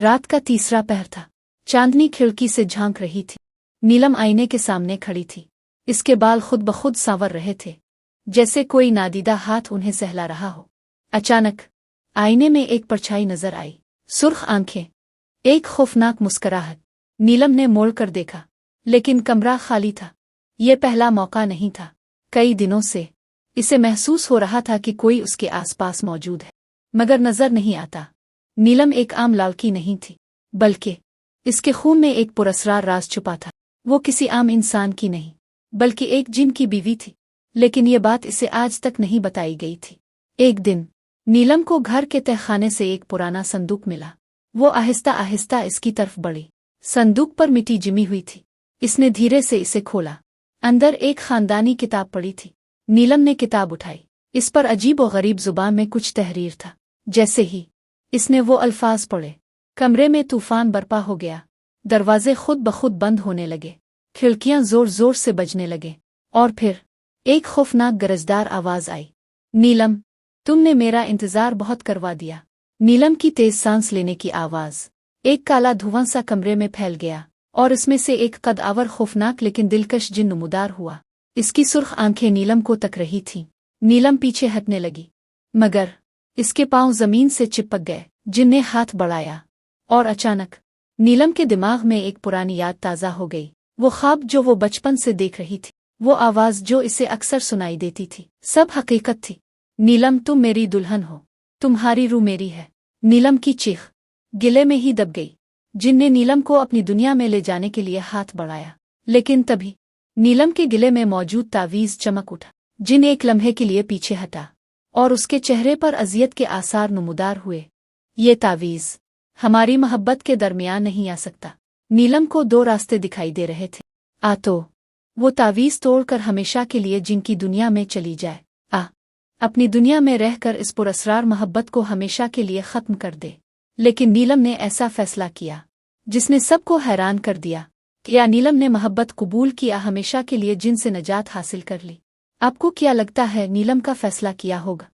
रात का तीसरा पहर था। चांदनी खिड़की से झांक रही थी। नीलम आईने के सामने खड़ी थी। इसके बाल खुद ब खुद सांवर रहे थे, जैसे कोई नादीदा हाथ उन्हें सहला रहा हो। अचानक आईने में एक परछाई नजर आई, सुर्ख आंखें, एक खौफनाक मुस्कुराहट। नीलम ने मोड़ कर देखा, लेकिन कमरा खाली था। ये पहला मौका नहीं था। कई दिनों से इसे महसूस हो रहा था कि कोई उसके आसपास मौजूद है, मगर नजर नहीं आता। नीलम एक आम लड़की नहीं थी, बल्कि इसके खून में एक पुरस्कार राज छुपा था। वो किसी आम इंसान की नहीं, बल्कि एक जिन की बीवी थी। लेकिन ये बात इसे आज तक नहीं बताई गई थी। एक दिन नीलम को घर के तहखाने से एक पुराना संदूक मिला। वो आहिस्ता आहिस्ता इसकी तरफ बढ़ी। संदूक पर मिट्टी जमी हुई थी। इसने धीरे से इसे खोला। अंदर एक खानदानी किताब पड़ी थी। नीलम ने किताब उठाई। इस पर अजीब और गरीब जुबान में कुछ तहरीर था। जैसे ही इसने वो अल्फाज पढ़े, कमरे में तूफान बरपा हो गया। दरवाजे खुद ब खुद बंद होने लगे, खिड़कियां जोर जोर से बजने लगे, और फिर एक खौफनाक गरजदार आवाज आई, नीलम, तुमने मेरा इंतजार बहुत करवा दिया। नीलम की तेज सांस लेने की आवाज। एक काला धुआं सा कमरे में फैल गया, और इसमें से एक कदावर खौफनाक लेकिन दिलकश जिन नुमदार हुआ। इसकी सुर्ख आंखें नीलम को तक रही थीं। नीलम पीछे हटने लगी, मगर इसके पांव जमीन से चिपक गए। जिन ने हाथ बढ़ाया, और अचानक नीलम के दिमाग में एक पुरानी याद ताज़ा हो गई। वो ख्वाब जो वो बचपन से देख रही थी, वो आवाज जो इसे अक्सर सुनाई देती थी, सब हकीकत थी। नीलम, तुम मेरी दुल्हन हो, तुम्हारी रूह मेरी है। नीलम की चीख गिले में ही दब गई। जिन ने नीलम को अपनी दुनिया में ले जाने के लिए हाथ बढ़ाया, लेकिन तभी नीलम के गिले में मौजूद तावीज़ चमक उठा। जिन एक लम्हे के लिए पीछे हटा, और उसके चेहरे पर अजियत के आसार नुमुदार हुए। ये तावीज़ हमारी मोहब्बत के दरमियान नहीं आ सकता। नीलम को दो रास्ते दिखाई दे रहे थे। आ तो वो तावीज़ तोड़कर हमेशा के लिए जिनकी दुनिया में चली जाए, आ अपनी दुनिया में रहकर इस पुरस्कार मोहब्बत को हमेशा के लिए ख़त्म कर दे। लेकिन नीलम ने ऐसा फैसला किया जिसने सबको हैरान कर दिया। क्या नीलम ने मोहब्बत कबूल किया, हमेशा के लिए जिन से नजात हासिल कर ली? आपको क्या लगता है नीलम का फैसला किया होगा?